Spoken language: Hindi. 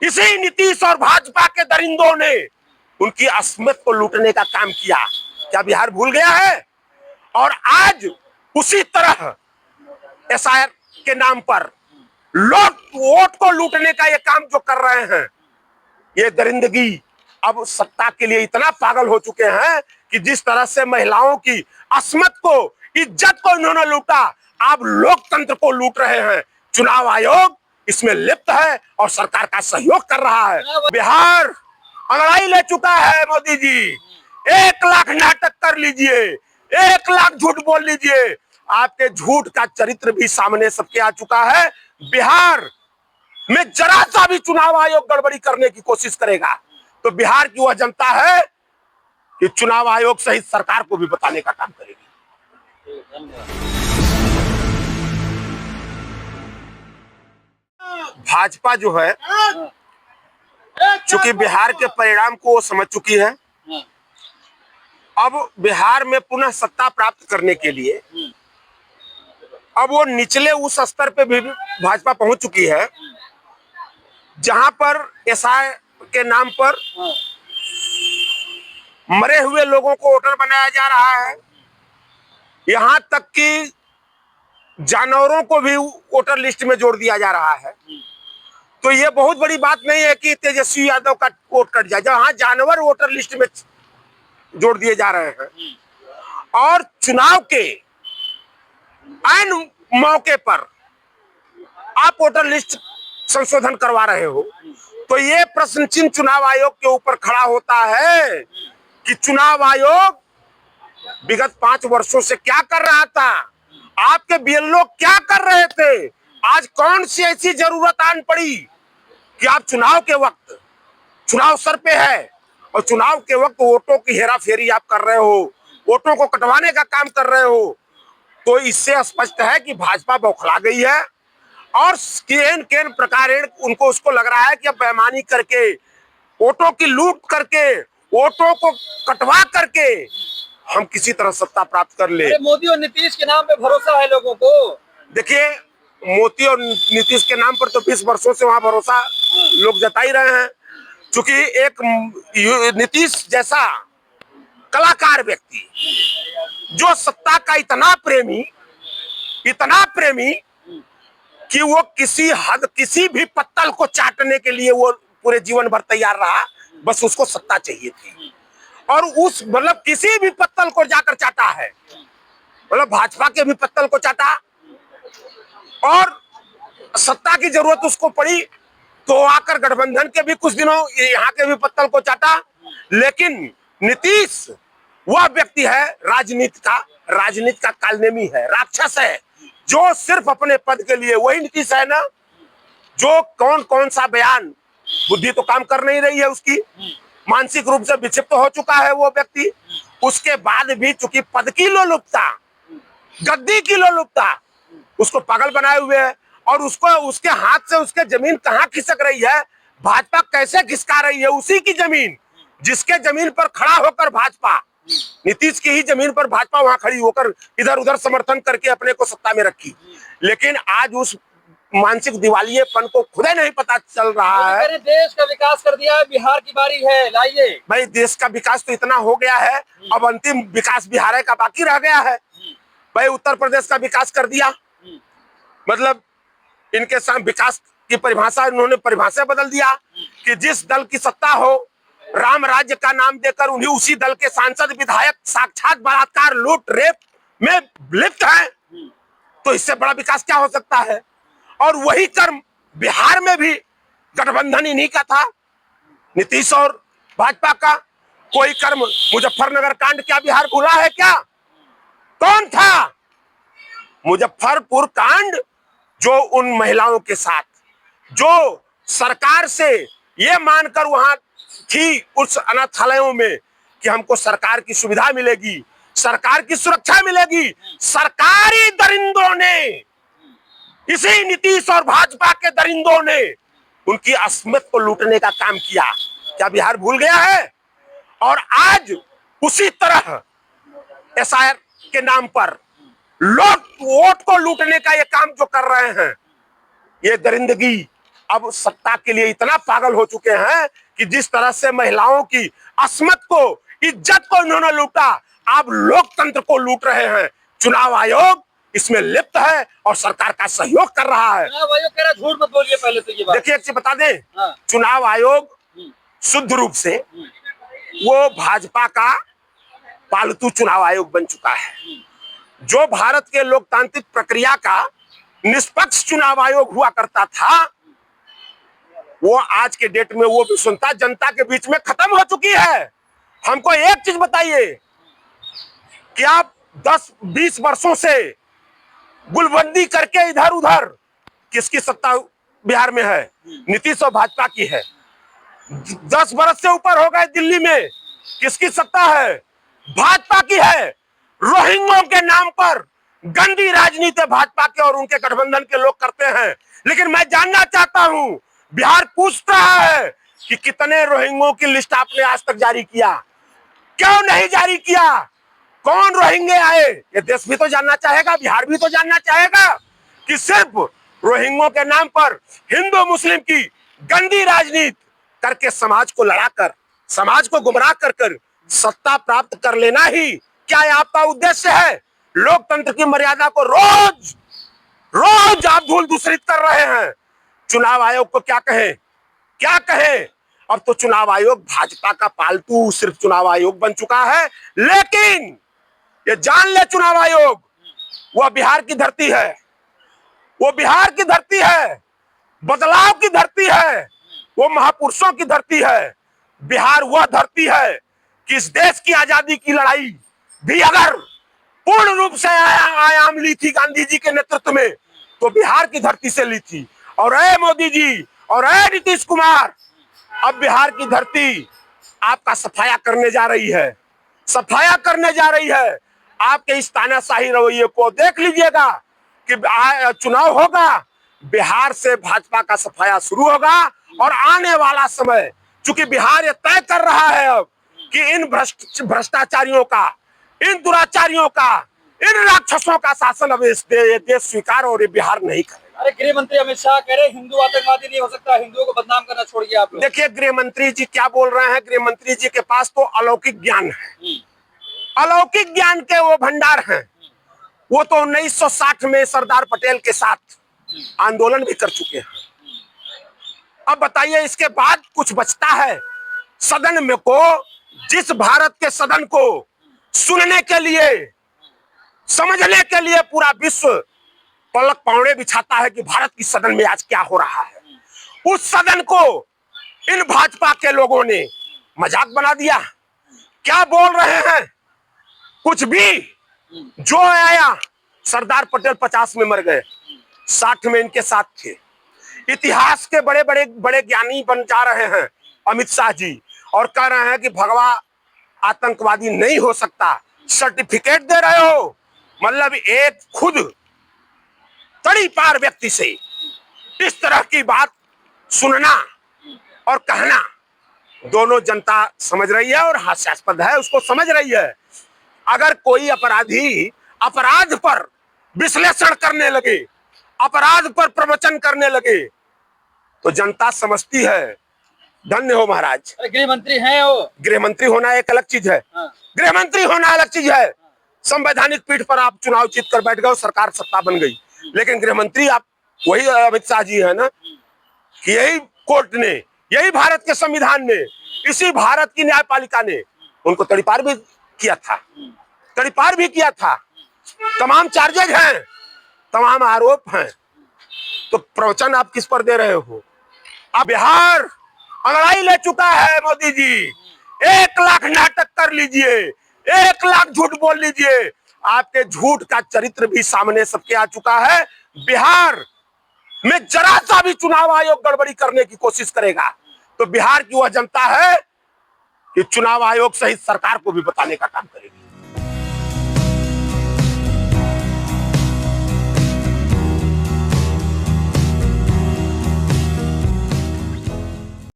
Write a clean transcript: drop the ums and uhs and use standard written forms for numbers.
इसी नीतीश और भाजपा के दरिंदों ने उनकी अस्मिता को लूटने का काम किया। क्या बिहार भूल गया है? और आज उसी तरह एसआईआर के नाम पर लोग वोट को लूटने का ये काम जो कर रहे हैं, ये दरिंदगी अब सत्ता के लिए इतना पागल हो चुके हैं कि जिस तरह से महिलाओं की अस्मत को, इज्जत को इन्होंने लूटा, आप लोकतंत्र को लूट रहे हैं। चुनाव आयोग इसमें लिप्त है और सरकार का सहयोग कर रहा है। बिहार अंगड़ाई ले चुका है मोदी जी। 1 लाख नाटक कर लीजिए, 1 लाख झूठ बोल लीजिए, आपके झूठ का चरित्र भी सामने सबके आ चुका है। बिहार में जरा सा भी चुनाव आयोग गड़बड़ी करने की कोशिश करेगा तो बिहार की वह जनता है कि चुनाव आयोग सहित सरकार को भी बताने का काम करेगी। भाजपा जो है, चूंकि बिहार के परिणाम को वो समझ चुकी है, अब बिहार में पुनः सत्ता प्राप्त करने के लिए अब वो निचले उस स्तर पे भी भाजपा पहुंच चुकी है जहां पर एसआई के नाम पर मरे हुए लोगों को वोटर बनाया जा रहा है। यहां तक कि जानवरों को भी वोटर लिस्ट में जोड़ दिया जा रहा है। तो ये बहुत बड़ी बात नहीं है कि तेजस्वी यादव का वोट कट जाए, जहां जानवर वोटर लिस्ट में जोड़ दिए जा रहे हैं और चुनाव के ऐन मौके पर आप वोटर लिस्ट संशोधन करवा रहे हो। तो ये प्रश्न चिन्ह चुनाव आयोग के ऊपर खड़ा होता है कि चुनाव आयोग विगत 5 वर्षों से क्या कर रहा था, आपके बीएलओ क्या कर रहे थे। आज कौन सी ऐसी जरूरत आन पड़ी कि आप चुनाव के वक्त, चुनाव सर पे है और चुनाव के वक्त वोटों की हेराफेरी आप कर रहे हो, वोटों को कटवाने का काम कर रहे हो। तो इससे स्पष्ट है कि भाजपा बौखला गई है और केन प्रकार उनको उसको लग रहा है कि अब बेईमानी करके, वोटों की लूट करके, वोटों को कटवा करके हम किसी तरह सत्ता प्राप्त कर ले। मोदी और नीतीश के नाम पे भरोसा है लोगों को। देखिए, मोदी और नीतीश के नाम पर तो 20 वर्षों से वहां भरोसा लोग जता ही रहे हैं। चूंकि एक नीतीश जैसा कलाकार व्यक्ति जो सत्ता का इतना प्रेमी कि वो किसी भी पत्तल को चाटने के लिए वो पूरे जीवन भर तैयार रहा, बस उसको सत्ता चाहिए थी और उस मतलब किसी भी पत्तल को जाकर चाटा है, मतलब भाजपा के भी पत्तल को चाटा और सत्ता की जरूरत उसको पड़ी तो आकर गठबंधन के भी कुछ दिनों यहाँ के भी पत्तल को चाटा। लेकिन नीतीश वह व्यक्ति है, राजनीति का कालनेमी है, राक्षस है, जो सिर्फ अपने पद के लिए। वही नीतीश है ना जो कौन सा बयान, बुद्धि तो काम कर नहीं रही है उसकी, मानसिक रूप से विक्षिप्त हो चुका है वो व्यक्ति। उसके बाद भी चूंकि पद की लोलुपता, गद्दी की लोलुपता उसको पागल बनाए हुए है और उसको उसके हाथ से उसके जमीन कहां खिसक रही है, भाजपा कैसे खिसका रही है उसी की जमीन, जिसके जमीन पर खड़ा होकर भाजपा, नीतीश की ही जमीन पर भाजपा वहां खड़ी होकर इधर उधर समर्थन करके अपने को सत्ता में रखी। लेकिन आज उस मानसिक दिवालियेपन को खुदे नहीं पता चल रहा है। देश का विकास कर दिया है, बिहार की बारी है, लाइए। भाई देश का विकास तो इतना हो गया है, अब अंतिम विकास बिहार का बाकी रह गया है। भाई उत्तर प्रदेश का विकास कर दिया, मतलब इनके साथ विकास की परिभाषा, इन्होंने परिभाषा बदल दिया कि जिस दल की सत्ता हो, राम राज्य का नाम देकर उन्हीं उसी दल के सांसद विधायक साक्षात बलात्कार लूट रेप में लिप्त हैं। तो इससे बड़ा विकास क्या हो सकता है। और वही कर्म बिहार में भी गठबंधन इन्हीं का था, नीतीश और भाजपा का। कोई कर्म, मुजफ्फरनगर कांड क्या बिहार भूला है क्या? कौन था मुजफ्फरपुर कांड, जो उन महिलाओं के साथ, जो सरकार से ये मानकर वहां थी उस अनाथालयों में कि हमको सरकार की सुविधा मिलेगी, सरकार की सुरक्षा मिलेगी, सरकारी दरिंदों ने, इसी नीतीश और भाजपा के दरिंदों ने उनकी अस्मिता को लूटने का काम किया। क्या बिहार भूल गया है? और आज उसी तरह एसआईआर के नाम पर लोग वोट को लूटने का ये काम जो कर रहे हैं, ये दरिंदगी अब सत्ता के लिए इतना पागल हो चुके हैं कि जिस तरह से महिलाओं की अस्मत को, इज्जत को इन्होंने लूटा, आप लोकतंत्र को लूट रहे हैं। चुनाव आयोग इसमें लिप्त है और सरकार का सहयोग कर रहा है। चुनाव आयोग कह रहा है, झूठ मत बोलिए पहले तो ये बात। देखिए एक चीज बता दें, हाँ। चुनाव आयोग शुद्ध रूप से वो भाजपा का पालतू चुनाव आयोग बन चुका है। जो भारत के लोकतांत्रिक प्रक्रिया का निष्पक्ष चुनाव आयोग हुआ करता था, वो आज के डेट में वो विषमता जनता के बीच में खत्म हो चुकी है। हमको एक चीज बताइए कि आप 10-20 वर्षों से गुलबंदी करके इधर उधर, किसकी सत्ता बिहार में है? नीतीश और भाजपा की है। 10 बरस से ऊपर हो गए दिल्ली में, किसकी सत्ता है? भाजपा की है। रोहिंग्यों के नाम पर गंदी राजनीति भाजपा के और उनके गठबंधन के लोग करते हैं। लेकिन मैं जानना चाहता हूं, बिहार पूछ रहा है कि कितने रोहिंग्यों की लिस्ट आपने आज तक जारी किया? क्यों नहीं जारी किया? कौन रोहिंग्ये आए? ये देश भी तो जानना चाहेगा, बिहार भी तो जानना चाहेगा कि सिर्फ रोहिंग्यों के नाम पर हिंदू मुस्लिम की गंदी राजनीति करके समाज को लड़ाकर, समाज को गुमराह कर सत्ता प्राप्त कर लेना ही क्या आपका उद्देश्य है? लोकतंत्र की मर्यादा को रोज रोज आप धूल दूषित कर रहे हैं। चुनाव आयोग को क्या कहें, क्या कहें? अब तो चुनाव आयोग भाजपा का पालतू सिर्फ चुनाव आयोग बन चुका है। लेकिन ये जान ले चुनाव आयोग, वह बिहार की धरती है, वो बिहार की धरती है, बदलाव की धरती है, वो महापुरुषों की धरती है। बिहार वह धरती है कि इस देश की आजादी की लड़ाई भी अगर पूर्ण रूप से आयाम ली थी गांधी जी के नेतृत्व में, तो बिहार की धरती से ली थी। और ऐ मोदी जी और ऐ नीतीश कुमार, अब बिहार की धरती आपका सफाया करने जा रही है, सफाया करने जा रही है। आपके इस तानाशाही रवैये को देख लीजिएगा कि चुनाव होगा, बिहार से भाजपा का सफाया शुरू होगा। और आने वाला समय, चूंकि बिहार ये तय कर रहा है अब कि इन भ्रष्टाचारियों का, इन दुराचारियों का, इन राक्षसों का शासन अब इस देश स्वीकार और ये बिहार नहीं करेगा। अरे गृह मंत्री अमित शाह कह रहे हिंदू आतंकवादी नहीं हो सकता, हिंदुओं को बदनाम करना छोड़िए आप लोग। देखिए गृह मंत्री जी क्या बोल रहे हैं। गृह मंत्री जी के पास तो अलौकिक ज्ञान है, अलौकिक ज्ञान के वो भंडार हैं। वो तो 1960 में सरदार पटेल के साथ आंदोलन भी कर चुके हैं। अब बताइए इसके बाद कुछ बचता है सदन में को? जिस भारत के सदन को सुनने के लिए, समझने के लिए पूरा विश्व पलक पावड़े बिछाता है कि भारत की सदन में आज क्या हो रहा है, उस सदन को इन भाजपा के लोगों ने मजाक बना दिया। क्या बोल रहे हैं? कुछ भी। जो आया, सरदार पटेल 50 में मर गए, 60 में इनके साथ थे। इतिहास के बड़े बड़े बड़े ज्ञानी बन जा रहे हैं अमित शाह जी, और कह रहे हैं कि भगवा आतंकवादी नहीं हो सकता। सर्टिफिकेट दे रहे हो, मतलब एक खुद तड़ी पार व्यक्ति से इस तरह की बात सुनना और कहना, दोनों जनता समझ रही है और हास्यास्पद है, उसको समझ रही है। अगर कोई अपराधी अपराध पर विश्लेषण करने लगे, अपराध पर प्रवचन करने लगे, तो जनता समझती है। धन्य हो महाराज। अरे गृह मंत्री हैं वो। गृह मंत्री होना एक अलग चीज है, गृह मंत्री होना अलग चीज है। संवैधानिक पीठ पर आप चुनाव जीत कर बैठ गए, सरकार सत्ता बन गई, लेकिन गृह मंत्री आप वही अमित शाह जी है ना, कि यही कोर्ट ने, यही भारत के संविधान ने, इसी भारत की न्यायपालिका ने उनको तड़ीपार भी किया था, तड़ीपार भी किया था। तमाम चार्जेज हैं, तमाम आरोप हैं, तो प्रवचन आप किस पर दे रहे हो? अब बिहार अंगड़ाई ले चुका है मोदी जी। 1 लाख नाटक कर लीजिए, 1 लाख झूठ बोल लीजिए, आपके झूठ का चरित्र भी सामने सबके आ चुका है। बिहार में जरा सा भी चुनाव आयोग गड़बड़ी करने की कोशिश करेगा तो बिहार की वह जनता है कि चुनाव आयोग सहित सरकार को भी बताने का काम करेगी।